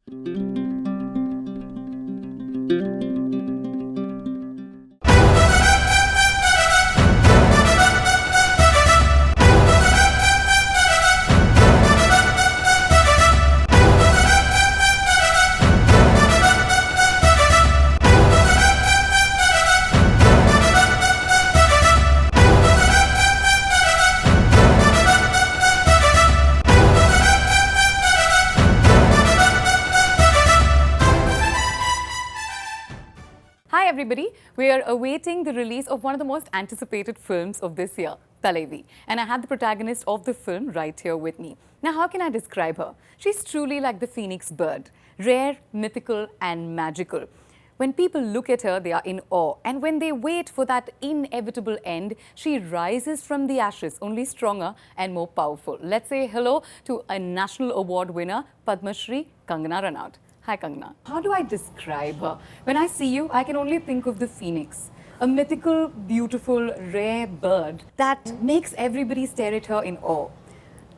Hi everybody, we are awaiting the release of one of the most anticipated films of this year, Thalaivii. And I have the protagonist of the film right here with me. Now how can I describe her? She's truly like the phoenix bird, rare, mythical and magical. When people look at her, they are in awe. And when they wait for that inevitable end, she rises from the ashes, only stronger and more powerful. Let's say hello to a National Award winner, Padma Shri, Kangana Ranaut. Hi Kangana. How do I describe her? When I see you, I can only think of the phoenix, a mythical, beautiful, rare bird that makes everybody stare at her in awe.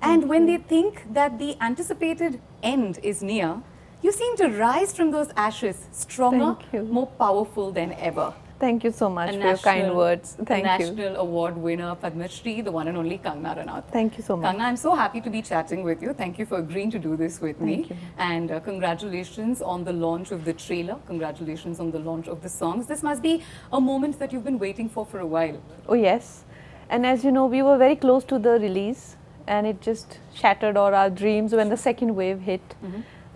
And when they think that the anticipated end is near, you seem to rise from those ashes stronger, more powerful than ever. Thank you so much for your kind words. Thank you. National Award winner, Padma Shri, the one and only Kangana Ranaut. Thank you so much. Kangana, I'm so happy to be chatting with you. Thank you for agreeing to do this with me. Thank you. And congratulations on the launch of the trailer. Congratulations on the launch of the songs. This must be a moment that you've been waiting for a while. Oh yes. And as you know, we were very close to the release and it just shattered all our dreams when the second wave hit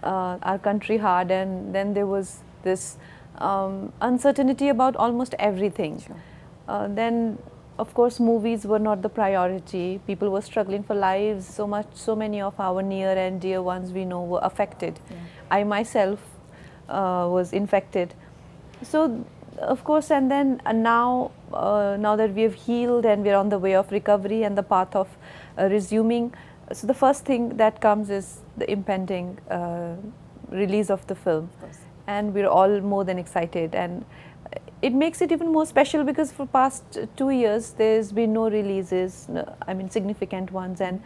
our country hard, and then there was this uncertainty about almost everything. Sure. Then of course movies were not the priority. People were struggling for lives. So many of our near and dear ones we know were affected. Yeah. I myself was infected. So of course, and then now that we have healed and we're on the way of recovery and the path of resuming, so the first thing that comes is the impending release of the film. Of course. And we're all more than excited, and it makes it even more special because for past 2 years there's been no releases, I mean significant ones, and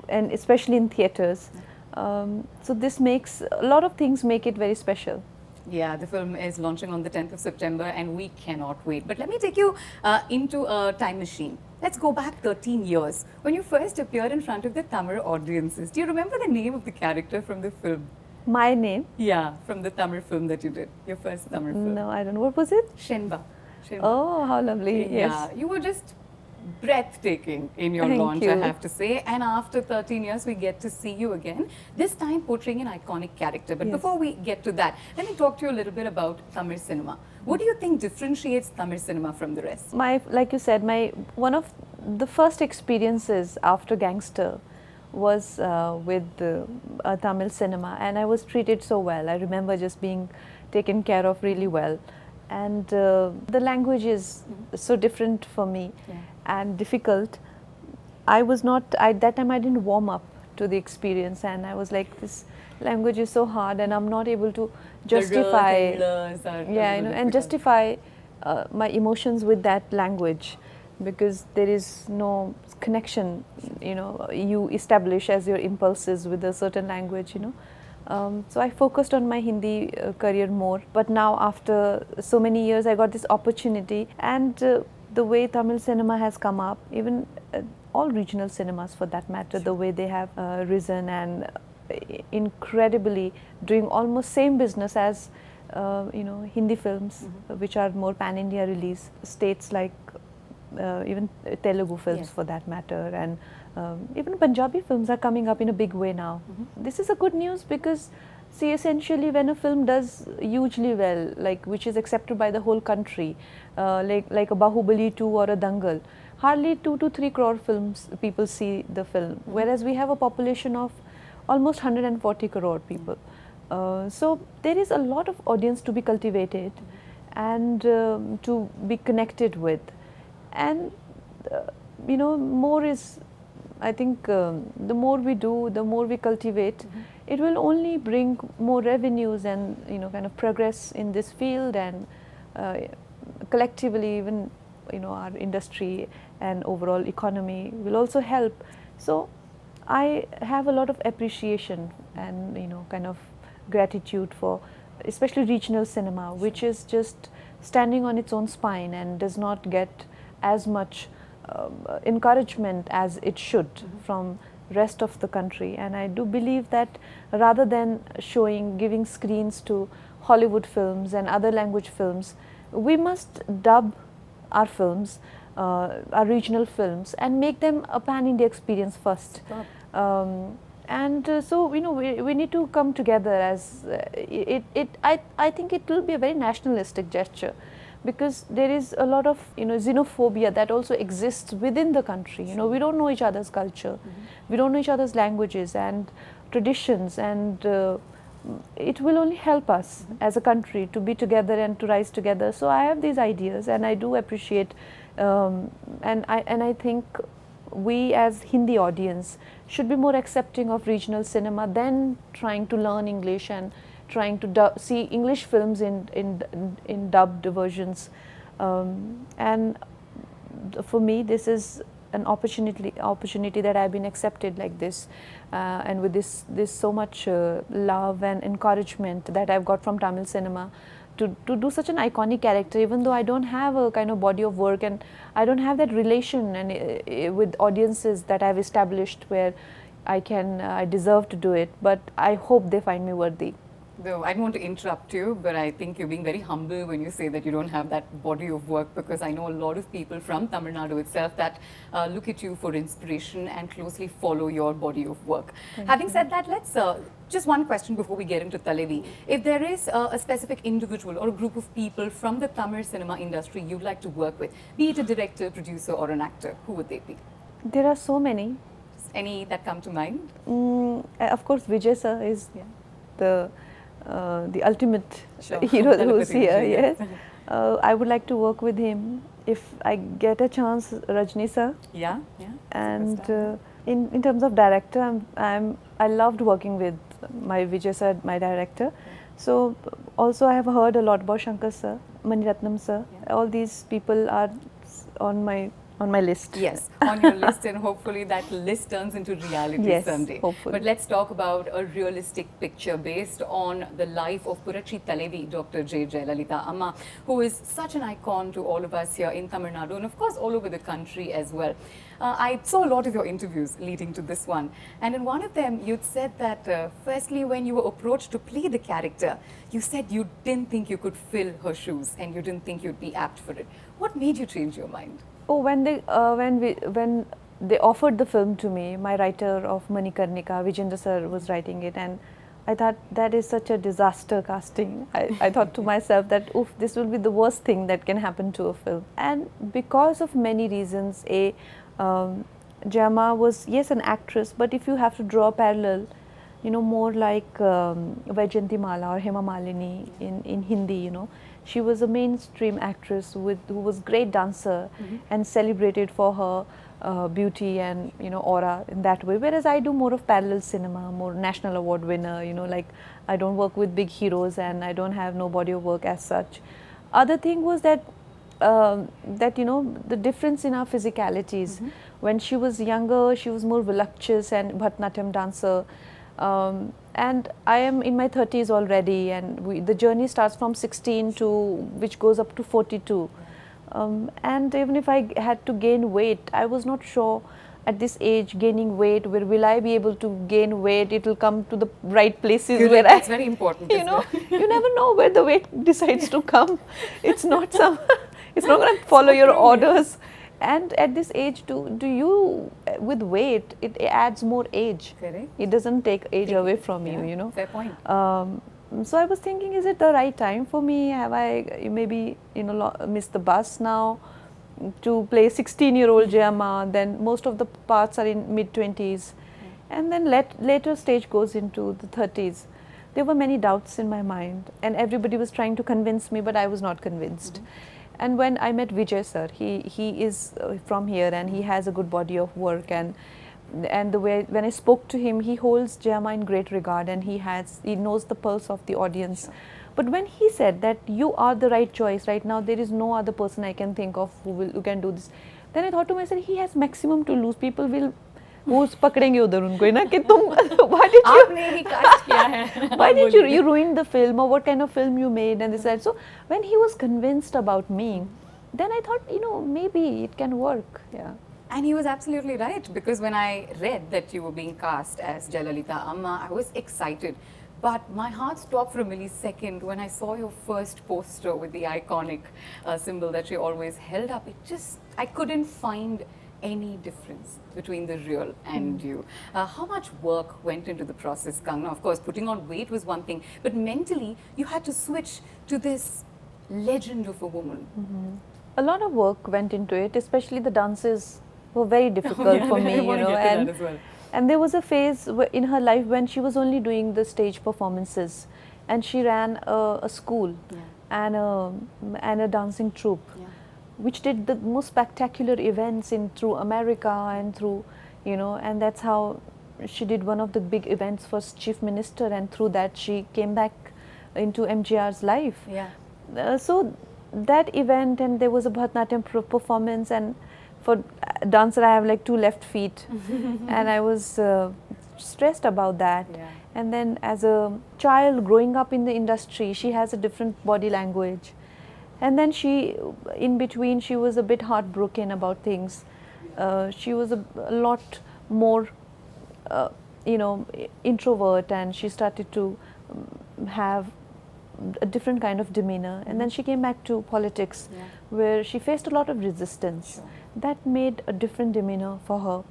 especially in theatres. So this makes a lot of things make it very special. Yeah, the film is launching on the 10th of September and we cannot wait. But let me take you into a time machine. Let's go back 13 years. When you first appeared in front of the Tamil audiences, do you remember the name of the character from the film? My name? Yeah, from the Tamil film that you did, your first Tamil film. No, I don't know. What was it? Shenba. Oh, how lovely. Yeah, Yes. you were just breathtaking in your Thank launch, you. I have to say. And after 13 years, we get to see you again, this time portraying an iconic character. But Yes. before we get to that, let me talk to you a little bit about Tamil cinema. What do you think differentiates Tamil cinema from the rest? Like you said, one of the first experiences after Gangster was with Tamil cinema, and I was treated so well. I remember just being taken care of really well. And the language is so different for me and difficult. At that time I didn't warm up to the experience, and I was like, this language is so hard and I'm not able to justify and justify my emotions with that language, because there is no connection you establish as your impulses with a certain language. So I focused on my Hindi career more, but now after so many years I got this opportunity, and the way Tamil cinema has come up, even all regional cinemas for that matter, the way they have risen and incredibly doing almost same business as Hindi films, which are more pan-India release, states like even Telugu films for that matter, and even Punjabi films are coming up in a big way now. This is a good news because, see, essentially when a film does hugely well, like which is accepted by the whole country, like a Bahubali 2 or a Dangal, hardly 2 to 3 crore films people see the film, whereas we have a population of almost 140 crore people. So there is a lot of audience to be cultivated and to be connected with, and more is, I think the more we do, the more we cultivate, it will only bring more revenues and kind of progress in this field, and collectively even our industry and overall economy will also help. So I have a lot of appreciation and kind of gratitude for especially regional cinema, which is just standing on its own spine and does not get as much encouragement as it should from rest of the country. And I do believe that rather than giving screens to Hollywood films and other language films, we must dub our films, our regional films, and make them a pan-India experience first. So we need to come together as I think it will be a very nationalistic gesture, because there is a lot of xenophobia that also exists within the country. We don't know each other's culture, we don't know each other's languages and traditions, and it will only help us as a country to be together and to rise together. So I have these ideas, and I do appreciate, and I think we as Hindi audience should be more accepting of regional cinema than trying to learn English and trying to see English films in dubbed versions. And for me, this is an opportunity that I've been accepted like this, and with this so much love and encouragement that I've got from Tamil cinema to do such an iconic character, even though I don't have a kind of body of work and I don't have that relation and with audiences that I've established where I deserve to do it, but I hope they find me worthy. Though I don't want to interrupt you, but I think you're being very humble when you say that you don't have that body of work, because I know a lot of people from Tamil Nadu itself that look at you for inspiration and closely follow your body of work. Having said that, let's just one question before we get into Thalaivii. If there is a specific individual or a group of people from the Tamil cinema industry you'd like to work with, be it a director, producer or an actor, who would they be? There are so many. Any that come to mind? Of course, Vijay sir is the ultimate hero who's here. Yes, I would like to work with him if I get a chance. Rajni sir. Yeah. And in terms of director, I loved working with my Vijay sir, my director. So also I have heard a lot about Shankar sir, Maniratnam sir. All these people are on my list. Yes, on your list, and hopefully that list turns into reality someday. Hopefully. But let's talk about a realistic picture based on the life of Puratchi Thalaivii, Dr. Jayalalitha Amma, who is such an icon to all of us here in Tamil Nadu and of course all over the country as well. I saw a lot of your interviews leading to this one, and in one of them you'd said that firstly when you were approached to play the character, you said you didn't think you could fill her shoes and you didn't think you'd be apt for it. What made you change your mind? Oh, when they offered the film to me, my writer of Manikarnika, Vijendra sir, was writing it, and I thought that is such a disaster casting. I thought to myself that, oof, this will be the worst thing that can happen to a film. And because of many reasons, Jama was, yes, an actress, but if you have to draw a parallel, more like Vaijayanti Mala or Hema Malini in Hindi, she was a mainstream actress who was great dancer and celebrated for her beauty and aura in that way. Whereas I do more of parallel cinema, more national award winner. Like I don't work with big heroes and I don't have no body of work as such. Other thing was that the difference in our physicalities. When she was younger, she was more voluptuous and Bharatanatyam dancer. And I am in my 30s already, and the journey starts from 16 to which goes up to 42. And even if I had to gain weight, I was not sure at this age gaining weight, where will I be able to gain weight? It will come to the right places where that's very important. You never know where the weight decides to come. It's not it's not going to follow your orders. And at this age, with weight, it adds more age. Correct. It doesn't take age away from you, Fair point. So I was thinking, is it the right time for me? Have I maybe, missed the bus now to play 16-year-old Jayama? Then most of the parts are in mid-20s. And then later stage goes into the 30s. There were many doubts in my mind, and everybody was trying to convince me, but I was not convinced. And when I met Vijay sir, he is from here and he has a good body of work, and the way when I spoke to him, he holds Jayama in great regard and he knows the pulse of the audience. But when he said that you are the right choice right now, there is no other person I can think of who can do this, then I thought to myself, he has maximum to lose. People will वो पकड़ेंगे उधर उनको है ना कि तुम why did you आपने ही cast किया है. why did you बोलिए. ruin the film, or what kind of film you made, and they said so. When he was convinced about me, then I thought, maybe it can work. Yeah. And he was absolutely right, because when I read that you were being cast as Jayalalitha Amma, I was excited. But my heart stopped for a millisecond when I saw your first poster with the iconic symbol that you always held up. I couldn't find any difference between the real and you. How much work went into the process, Kangana? Of course, putting on weight was one thing, but mentally you had to switch to this legend of a woman. A lot of work went into it, especially the dances were very difficult for me, and there was a phase in her life when she was only doing the stage performances, and she ran a school and a dancing troupe, which did the most spectacular events through America and through, and that's how she did one of the big events for Chief Minister, and through that she came back into MGR's life. So that event, and there was a Bharatanatyam performance, and for dancer I have like 2 left feet and I was stressed about that. And then as a child growing up in the industry, she has a different body language, and then in between she was a bit heartbroken about things. She was a lot more introvert, and she started to have a different kind of demeanor, and then she came back to politics where she faced a lot of resistance. That made a different demeanor for her.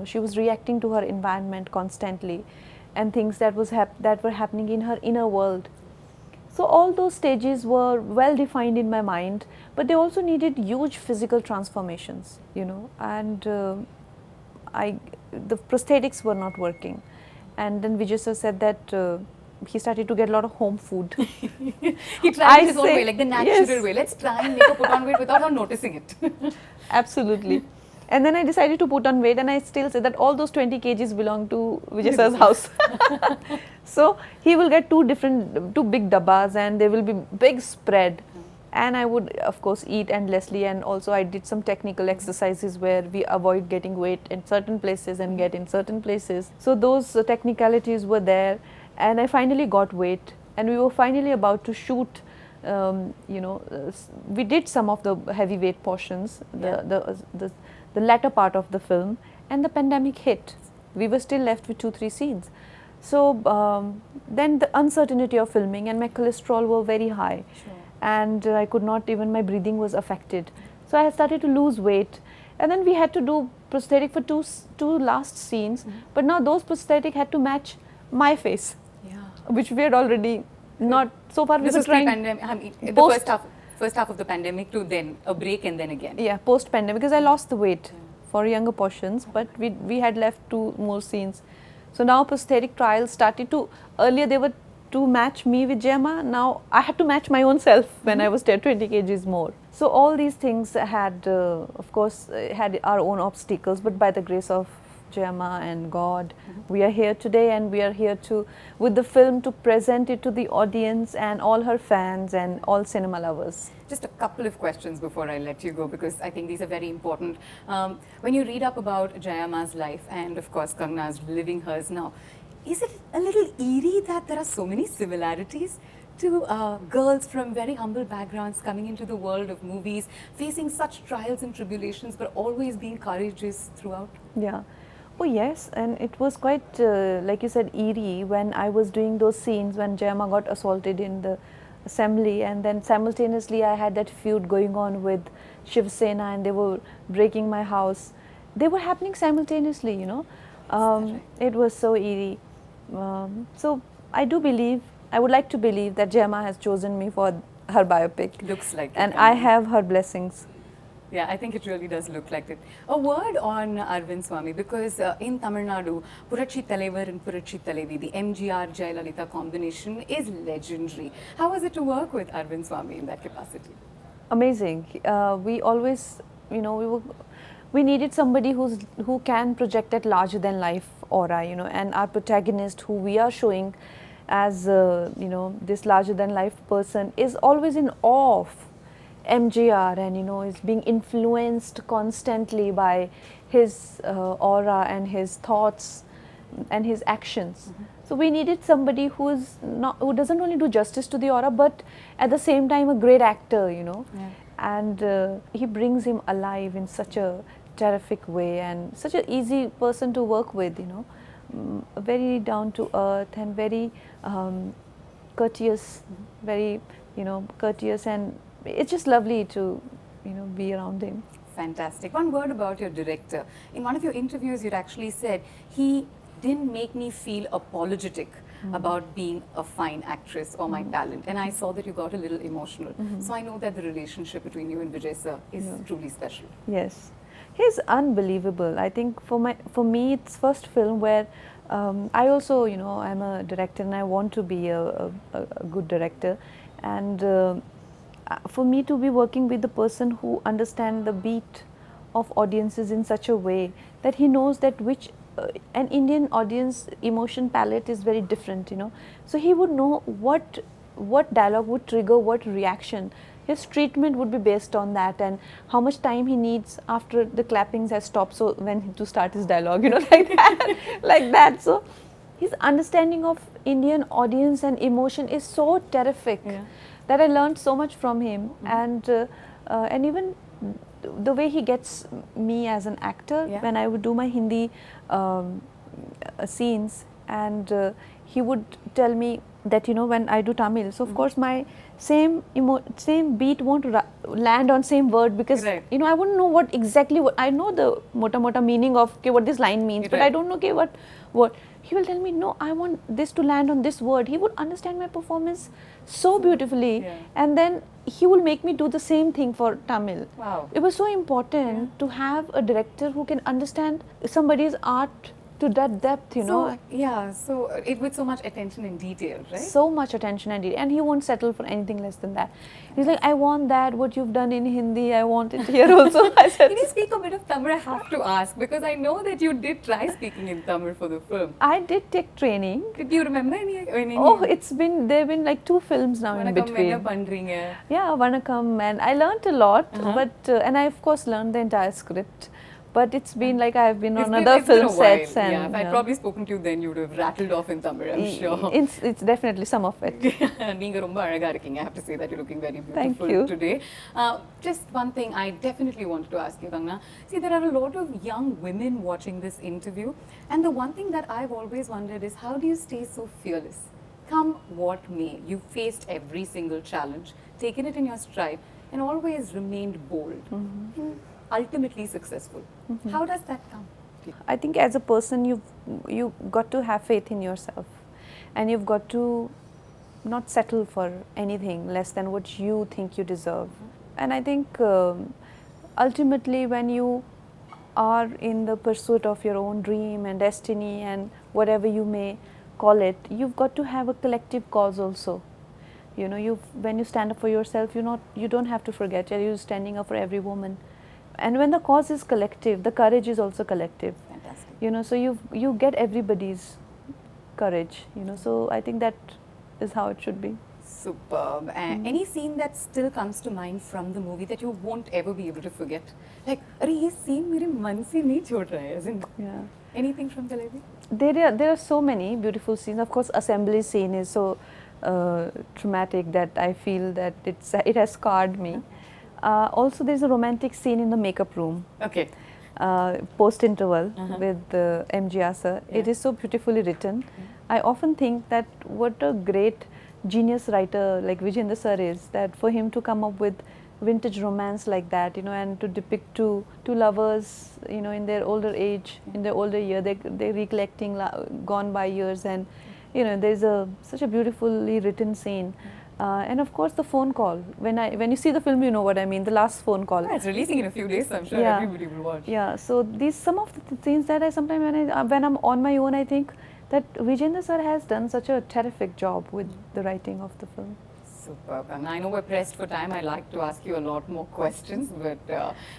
She was reacting to her environment constantly and things that were happening in her inner world. So all those stages were well defined in my mind, but they also needed huge physical transformations, and the prosthetics were not working. And then Vijay sir said that he started to get a lot of home food. He tried his own way, like the natural way. Let's try and make her put on weight without her noticing it. Absolutely. And then I decided to put on weight, and I still say that all those 20 kgs belong to Vijay sir's house. So he will get 2 big dabbas, and there will be big spread. And I would of course eat endlessly, and also I did some technical exercises where we avoid getting weight in certain places and get in certain places. So those technicalities were there. And I finally got weight, and we were finally about to shoot. We did some of the heavyweight portions, the latter part of the film, and the pandemic hit. We were still left with 2-3 scenes. So then the uncertainty of filming, and my cholesterol were very high, and I could not even, my breathing was affected. So I started to lose weight, and then we had to do prosthetic for two last scenes, but now those prosthetic had to match my face, which we had already not so far. This was pre-pandemic. The first half of the pandemic to then a break and then again. Yeah, post-pandemic, because I lost the weight for younger portions, but we had left 2 more scenes. So now prosthetic trials started to. Earlier they were to match me with Gemma. Now I had to match my own self when I was 20 kgs more. So all these things had, of course, had our own obstacles, but by the grace of Gemma and God, we are here today, and we are here with the film to present it to the audience and all her fans and all cinema lovers. Just a couple of questions before I let you go, because I think these are very important. When you read up about Jayamma's life, and of course Kangana's living hers now, is it a little eerie that there are so many similarities to girls from very humble backgrounds coming into the world of movies, facing such trials and tribulations, but always being courageous throughout? Yeah. Oh yes, and it was quite, like you said, eerie when I was doing those scenes when Jayamma got assaulted in the assembly, and then simultaneously I had that feud going on with Shiv Sena, and they were breaking my house. They were happening simultaneously, It was so eerie. So I would like to believe that Jayamma has chosen me for her biopic. Looks like it. And I have her blessings. Yeah, I think it really does look like it. A word on Arvind Swamy, because in Tamil Nadu, Purachi Thalaivar and Purachi Thalaivii, the MGR Jayalalitha combination is legendary. How was it to work with Arvind Swamy in that capacity? Amazing. We always, we needed somebody who can project that larger than life aura, and our protagonist, who we are showing as, this larger than life person, is always in awe of MGR, and is being influenced constantly by his aura and his thoughts and his actions. So we needed somebody who doesn't only do justice to the aura, but at the same time a great actor, you know. Yeah. And he brings him alive in such a terrific way, and such an easy person to work with, you know. Very down to earth and very courteous, very, you know, courteous, and it's just lovely to, you know, be around him. Fantastic. One word about your director. In one of your interviews, you'd actually said he didn't make me feel apologetic about being a fine actress or my talent. And I saw that you got a little emotional. So I know that the relationship between you and Vijay sir is truly special. Yes, he's unbelievable. I think for me, it's first film where I also, you know, I'm a director and I want to be a good director. And for me to be working with the person who understands the beat of audiences in such a way that he knows that an Indian audience emotion palette is very different, you know. So he would know what dialogue would trigger what reaction. His treatment would be based on that, and how much time he needs after the clappings has stopped, so when to start his dialogue, you know, like that, like that. So his understanding of Indian audience and emotion is so terrific that I learned so much from him. And even the way he gets me as an actor, when I would do my Hindi scenes, and he would tell me that, you know, when I do Tamil, so of course my same beat won't land on same word, because you know, I wouldn't know what I know the mota meaning of what this line means, but I don't know what he will tell me. No, I want this to land on this word. He would understand my performance so beautifully, and then he will make me do the same thing for Tamil. Wow. It was so important to have a director who can understand somebody's art to that depth, you know. So with so much attention and detail, right? So much attention and detail, and he won't settle for anything less than that. He's like, I want that, what you've done in Hindi, I want it here also. I said, can you speak a bit of Tamil? I have to ask, because I know that you did try speaking in Tamil for the film. I did take training. Do you remember any? Oh, there have been like 2 films now in between. Yeah, Vanakkam, and I learned a lot, but and I of course learned the entire script. But it's been like I've been on other film sets, and if I'd probably spoken to you then, you would have rattled off in Tamil, I'm sure. It's definitely some of it. Neenga romba azhaga irukkinga. I have to say that you're looking very beautiful today. Just one thing I definitely wanted to ask you, Kangana. See, there are a lot of young women watching this interview, and the one thing that I've always wondered is, how do you stay so fearless? Come what may, you faced every single challenge, taken it in your stride, and always remained bold. Ultimately successful. How does that come? I think as a person, you've got to have faith in yourself, and you've got to not settle for anything less than what you think you deserve. And I think ultimately, when you are in the pursuit of your own dream and destiny and whatever you may call it, you've got to have a collective cause also. You know, when you stand up for yourself, you don't have to forget you're standing up for every woman. And when the cause is collective, the courage is also collective. Fantastic. You know, so you get everybody's courage. You know, so I think that is how it should be. Superb. Any scene that still comes to mind from the movie that you won't ever be able to forget? Like, this scene mere man se nahi chhod raha hai, isn't it? Yeah. Anything from Thalaivii? There are so many beautiful scenes. Of course, assembly scene is so traumatic that I feel that it has scarred me. Also, there's a romantic scene in the makeup room. Okay. Post-interval with MGR sir. It is so beautifully written. I often think that what a great genius writer like Vijay sir is, that for him to come up with vintage romance like that, you know, and to depict two lovers, you know, in their older age, in their older year, they're recollecting gone by years, and you know, there's such a beautifully written scene. And of course the phone call. When you see the film, you know what I mean. The last phone call. Yeah, it's releasing in a few days, so I'm sure everybody will watch. Yeah. So these some of the scenes that I sometimes when I'm on my own, I think that Vijay sir has done such a terrific job with the writing of the film. Superb. And I know we're pressed for time. I'd like to ask you a lot more questions, but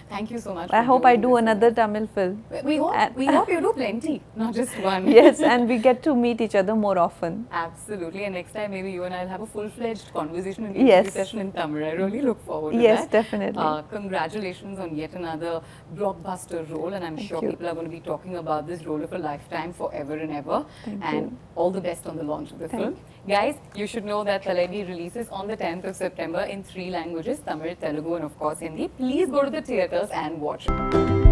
thank you so much. I for hope I doing do this. another Tamil film. We hope you do plenty, not just one. Yes, and we get to meet each other more often. Absolutely. And next time, maybe you and I'll have a full-fledged conversation and Yes. session in Tamil. I really look forward to Yes, that. definitely. Congratulations on yet another blockbuster role, and I'm Thank sure you. people are going to be talking about this role of a lifetime forever and ever. Thank and you. all the best on the launch of the Thank film. Guys, you should know that Thalaivii releases on the 10th of September in 3 languages, Tamil, Telugu and of course Hindi. Please go to the theatres and watch it.